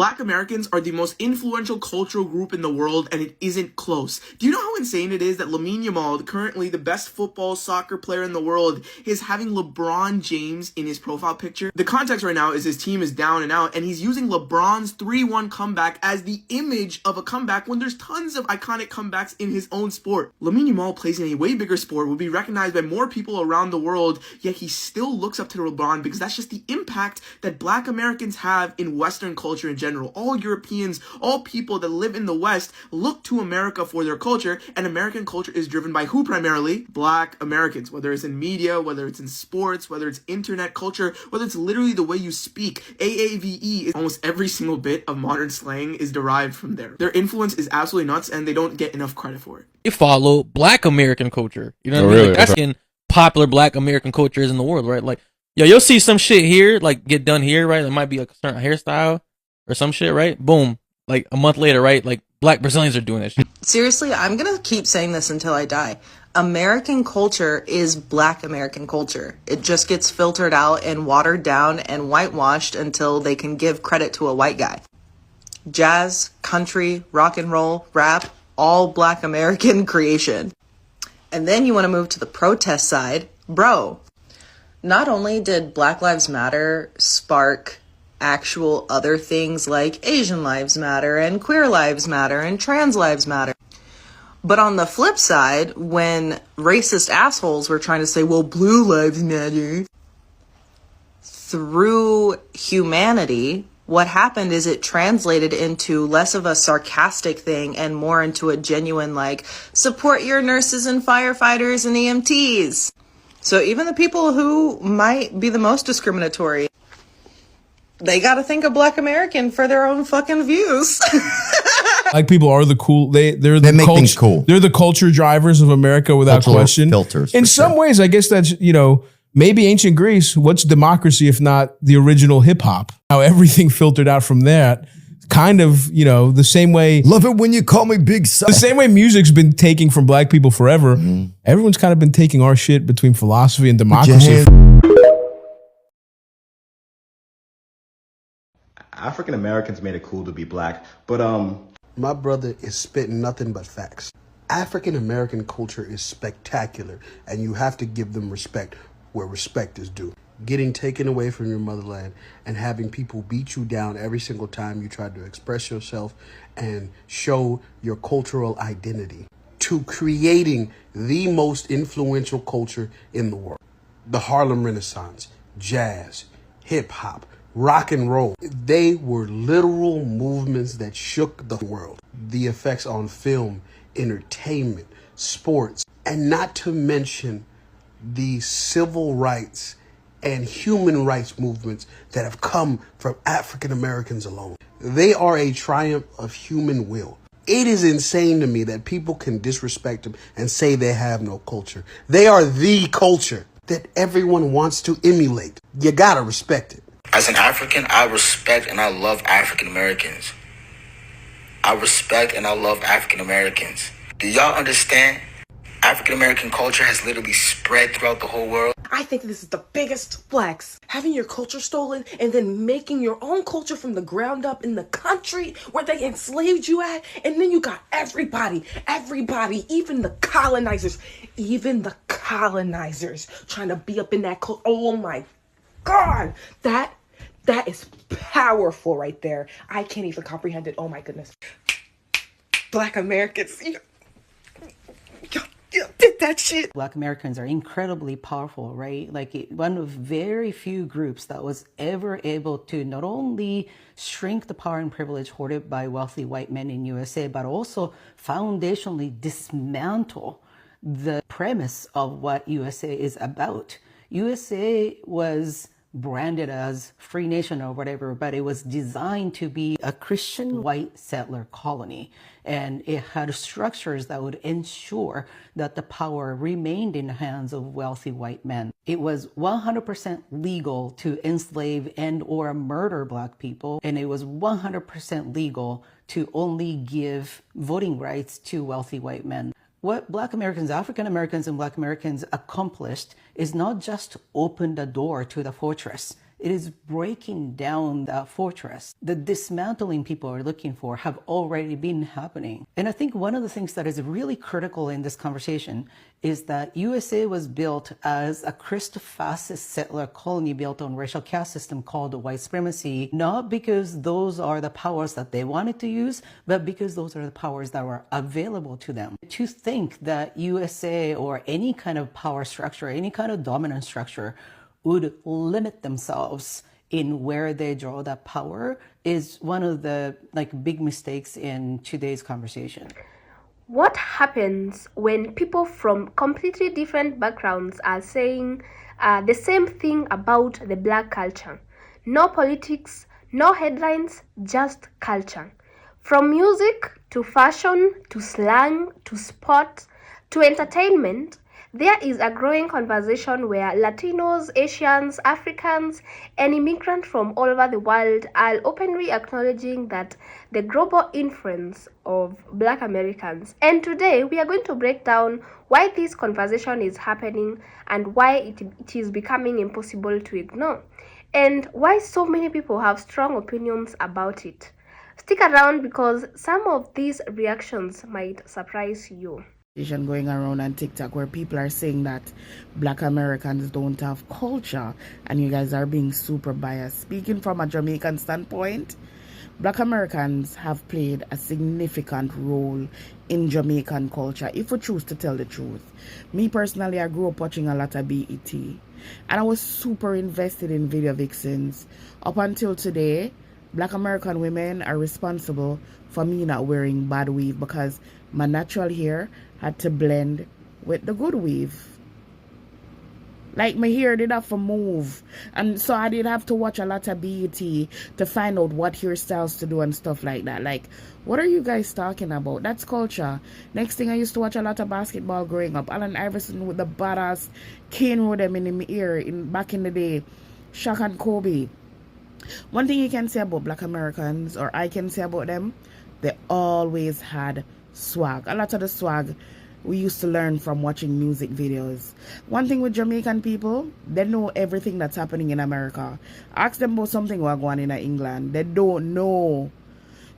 Black Americans are the most influential cultural group in the world, and it isn't close. Do you know how insane it is that Lamine Yamal, currently the best football soccer player in the world, is having LeBron James in his profile picture? The context right now is his team is down and out, and he's using LeBron's 3-1 comeback as the image of a comeback when there's tons of iconic comebacks in his own sport. Lamine Yamal plays in a way bigger sport, will be recognized by more people around the world, yet he still looks up to LeBron because that's just the impact that Black Americans have in Western culture in general. All Europeans, all people that live in the West look to America for their culture, and American culture is driven by who primarily? Black Americans. Whether it's in media, whether it's in sports, whether it's internet culture, whether it's literally the way you speak. AAVE is almost every single bit of modern slang is derived from there. Their influence is absolutely nuts, and they don't get enough credit for it. You follow Black American culture. You know what I mean? Really? Like, that's in popular Black American cultures in the world, right? Like, yo, you'll see some shit here, like get done here, right? It might be like a certain hairstyle or some shit, right? Boom. Like a month later, right? Like Black Brazilians are doing that shit. Seriously, I'm gonna keep saying this until I die. American culture is Black American culture. It just gets filtered out and watered down and whitewashed until they can give credit to a white guy. Jazz, country, rock and roll, rap, all Black American creation. And then you want to move to the protest side. Bro, not only did Black Lives Matter spark actual other things like Asian Lives Matter and Queer Lives Matter and Trans Lives Matter, but on the flip side, when racist assholes were trying to say, well, Blue Lives Matter, through humanity, what happened is it translated into less of a sarcastic thing and more into a genuine, like, support your nurses and firefighters and EMTs. So even the people who might be the most discriminatory, they got to think of Black American for their own fucking views. Like, people are the cool. They make things cool. They're the culture drivers of America without Cultural question. filters. In some ways, I guess that's, maybe ancient Greece. What's democracy if not the original hip hop? How everything filtered out from that. Kind of, the same way. Love it when you call me Big Son. The same way music's been taking from Black people forever. Mm-hmm. Everyone's kind of been taking our shit between philosophy and democracy. African Americans made it cool to be Black, but my brother is spitting nothing but facts. African American culture is spectacular, and you have to give them respect where respect is due. Getting taken away from your motherland and having people beat you down every single time you try to express yourself and show your cultural identity, to creating the most influential culture in the world. The Harlem Renaissance, jazz, hip hop, rock and roll. They were literal movements that shook the world. The effects on film, entertainment, sports, and not to mention the civil rights and human rights movements that have come from African Americans alone. They are a triumph of human will. It is insane to me that people can disrespect them and say they have no culture. They are the culture that everyone wants to emulate. You gotta respect it. As an African, I respect and I love African Americans. I respect and I love African Americans. Do y'all understand? African American culture has literally spread throughout the whole world. I think this is the biggest flex. Having your culture stolen and then making your own culture from the ground up in the country where they enslaved you at. And then you got everybody, even the colonizers trying to be up in that culture. Oh my God, that is powerful right there. I can't even comprehend it. Oh my goodness. Black Americans, you did that shit. Black Americans are incredibly powerful, right? Like, one of very few groups that was ever able to not only shrink the power and privilege hoarded by wealthy white men in USA, but also foundationally dismantle the premise of what USA is about. USA was branded as free nation or whatever, but it was designed to be a Christian white settler colony. And it had structures that would ensure that the power remained in the hands of wealthy white men. It was 100% legal to enslave and or murder Black people. And it was 100% legal to only give voting rights to wealthy white men. What Black Americans, African Americans and Black Americans accomplished is not just open the door to the fortress. It is breaking down that fortress. The dismantling people are looking for have already been happening. And I think one of the things that is really critical in this conversation is that USA was built as a Christo-fascist settler colony built on racial caste system called white supremacy, not because those are the powers that they wanted to use, but because those are the powers that were available to them. To think that USA or any kind of power structure, any kind of dominant structure would limit themselves in where they draw that power is one of the big mistakes in today's conversation. What happens when people from completely different backgrounds are saying the same thing about the black culture? No politics, no headlines, just culture. From music to fashion to slang to sport to entertainment, there is a growing conversation where Latinos, Asians, Africans, and immigrants from all over the world are openly acknowledging that the global influence of Black Americans. And today we are going to break down why this conversation is happening and why it is becoming impossible to ignore, and why so many people have strong opinions about it. Stick around because some of these reactions might surprise you. Going around on TikTok where people are saying that Black Americans don't have culture, and you guys are being super biased. Speaking from a Jamaican standpoint, Black Americans have played a significant role in Jamaican culture, if we choose to tell the truth. Me personally, I grew up watching a lot of BET, and I was super invested in video vixens. Up until today, Black American women are responsible for me not wearing bad weave because my natural hair had to blend with the good weave. Like, my hair did have to move, and so I did have to watch a lot of BET to find out what hairstyles to do and stuff like that. Like, what are you guys talking about? That's culture. Next thing, I used to watch a lot of basketball growing up. Allen Iverson with the badass cane with them in my ear back in the day. Shaq and Kobe. One thing you can say about Black Americans, or I can say about them, they always had swag. A lot of the swag we used to learn from watching music videos. One thing with Jamaican people, they know everything that's happening in America. Ask them about something going on in England. They don't know.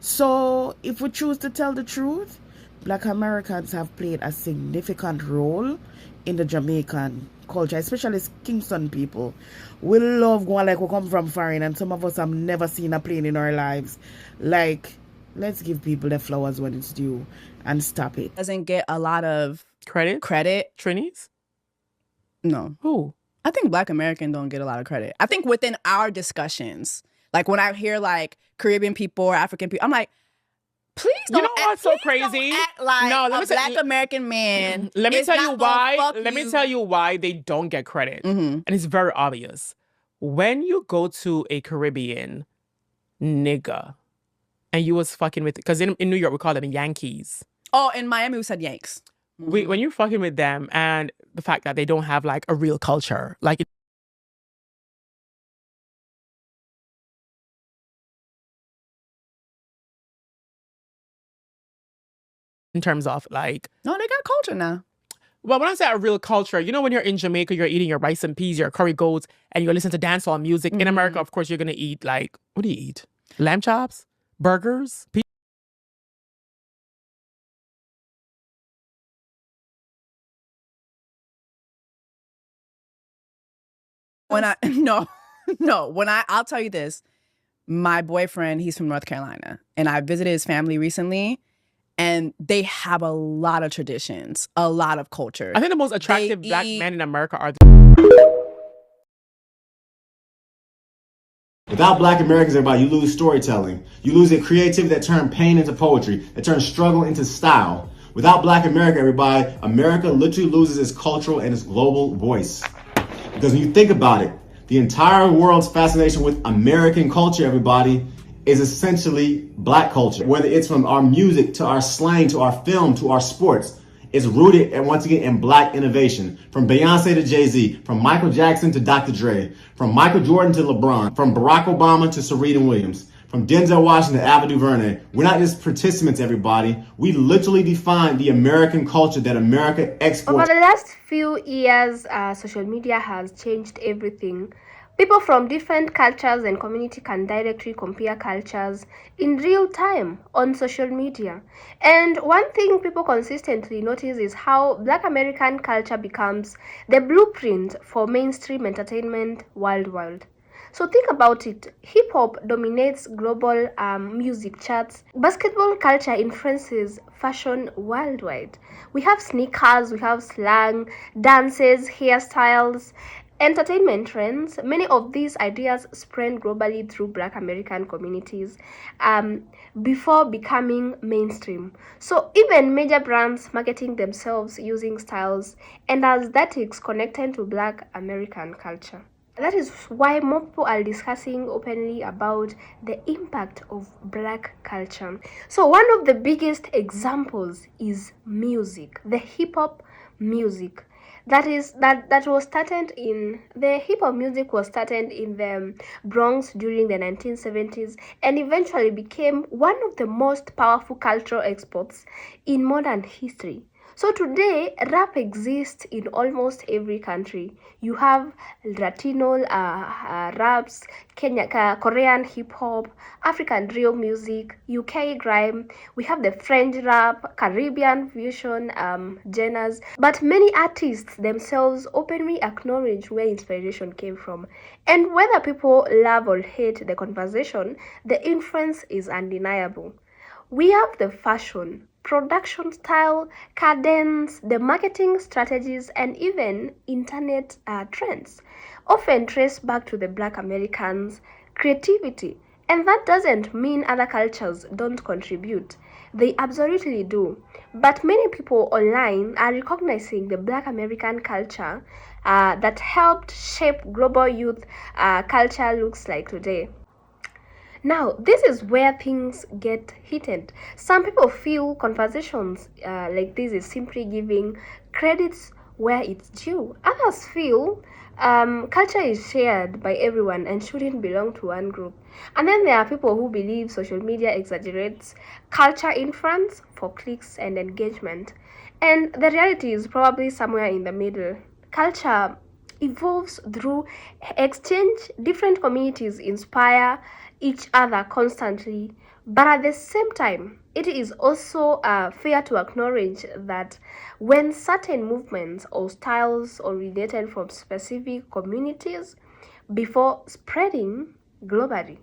So if we choose to tell the truth, Black Americans have played a significant role in the Jamaican culture, especially Kingston people. We love going like we come from foreign, and some of us have never seen a plane in our lives. Like, let's give people their flowers when it's due and stop it. Doesn't get a lot of credit. Trinis? No. Who? I think Black American don't get a lot of credit. I think within our discussions, like when I hear like Caribbean people or African people, I'm like, please don't. You know what's so crazy? Don't act like no, let a me Black American man. Let me tell you why. Let me tell you why they don't get credit, and it's very obvious. When you go to a Caribbean nigga, and you was fucking with, because in New York we call them Yankees. Oh, in Miami we said Yanks. When you're fucking with them, and the fact that they don't have like a real culture, like in terms of like, no, they got culture now. Well, when I say a real culture, you know, when you're in Jamaica, you're eating your rice and peas, your curry goats, and you listen to dancehall music. In America, of course, you're gonna eat like, what do you eat? Lamb chops, burgers. When I'll tell you this, my boyfriend, he's from North Carolina, and I visited his family recently, and they have a lot of traditions, a lot of culture. I think the most attractive Black men in America are Without Black Americans, everybody, you lose storytelling. You lose the creativity that turned pain into poetry, that turned struggle into style. Without Black America, everybody, America literally loses its cultural and its global voice. Because when you think about it, the entire world's fascination with American culture, everybody, is essentially Black culture. Whether it's from our music to our slang to our film to our sports, it's rooted, and once again, in Black innovation. From Beyonce to Jay-Z, from Michael Jackson to Dr. Dre, from Michael Jordan to LeBron, from Barack Obama to Serena Williams, from Denzel Washington to Ava DuVernay. We're not just participants, everybody. We literally define the American culture that America exports. Over the last few years, social media has changed everything. People from different cultures and community can directly compare cultures in real time on social media. And one thing people consistently notice is how Black American culture becomes the blueprint for mainstream entertainment worldwide. So think about it. Hip hop dominates global music charts. Basketball culture influences fashion worldwide. We have sneakers, we have slang, dances, hairstyles, entertainment trends. Many of these ideas spread globally through Black American communities before becoming mainstream. So even major brands marketing themselves using styles and aesthetics connected to Black American culture. That is why more people are discussing openly about the impact of Black culture. So one of the biggest examples is music, the hip hop music. That was started in the hip hop music was started in the Bronx during the 1970s and eventually became one of the most powerful cultural exports in modern history. So today, rap exists in almost every country. You have Latino raps, Korean hip hop, African drill music, UK grime. We have the French rap, Caribbean fusion genres. But many artists themselves openly acknowledge where inspiration came from. And whether people love or hate the conversation, the influence is undeniable. We have the fashion, production style, cadence, the marketing strategies, and even internet trends, often traced back to the Black Americans' creativity. And that doesn't mean other cultures don't contribute. They absolutely do. But many people online are recognizing the Black American culture that helped shape global youth culture looks like today. Now, this is where things get heated. Some people feel conversations like this is simply giving credits where it's due. Others feel culture is shared by everyone and shouldn't belong to one group. And then there are people who believe social media exaggerates culture influence for clicks and engagement. And the reality is probably somewhere in the middle. Culture evolves through exchange. Different communities inspire each other constantly, but at the same time it is also fair to acknowledge that when certain movements or styles originated from specific communities before spreading globally,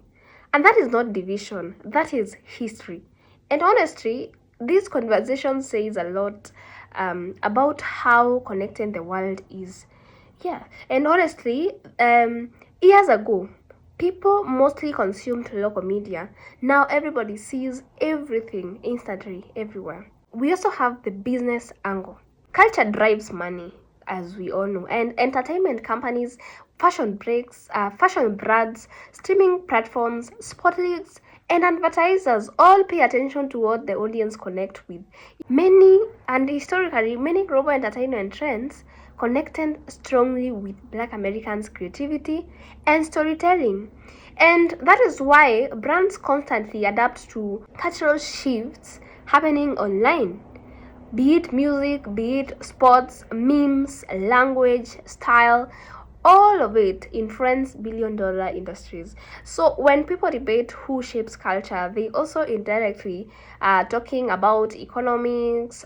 and that is not division, that is history. And honestly, this conversation says a lot about how connected the world is. Yeah, and honestly, years ago, people mostly consumed local media. Now everybody sees everything instantly everywhere. We also have the business angle. Culture drives money, as we all know, and entertainment companies, fashion brands, streaming platforms, sport leagues, and advertisers all pay attention to what the audience connect with. Historically, many global entertainment trends connected strongly with Black Americans' creativity and storytelling. And that is why brands constantly adapt to cultural shifts happening online, be it music, be it sports, memes, language, style, all of it influence billion-dollar industries. So when people debate who shapes culture, they also indirectly are talking about economics,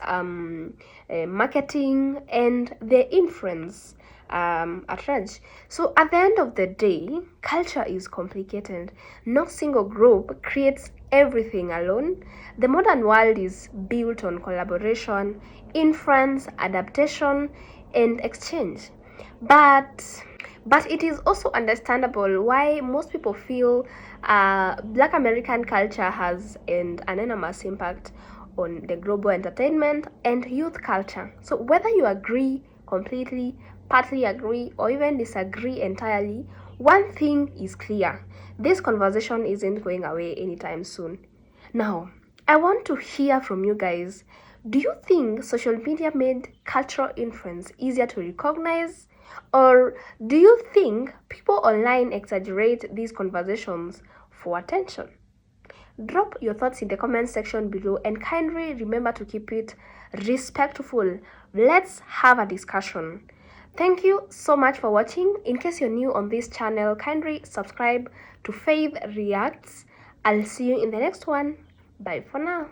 marketing, and their influence at large. So at the end of the day, culture is complicated. No single group creates everything alone. The modern world is built on collaboration, influence, adaptation, and exchange. But it is also understandable why most people feel Black American culture has an enormous impact on the global entertainment and youth culture. So whether you agree completely, partly agree, or even disagree entirely, one thing is clear: this conversation isn't going away anytime soon. Now, I want to hear from you guys. Do you think social media made cultural influence easier to recognize? Or do you think people online exaggerate these conversations for attention? Drop your thoughts in the comment section below and kindly remember to keep it respectful. Let's have a discussion. Thank you so much for watching. In case you're new on this channel, kindly subscribe to Faith Reacts. I'll see you in the next one. Bye for now.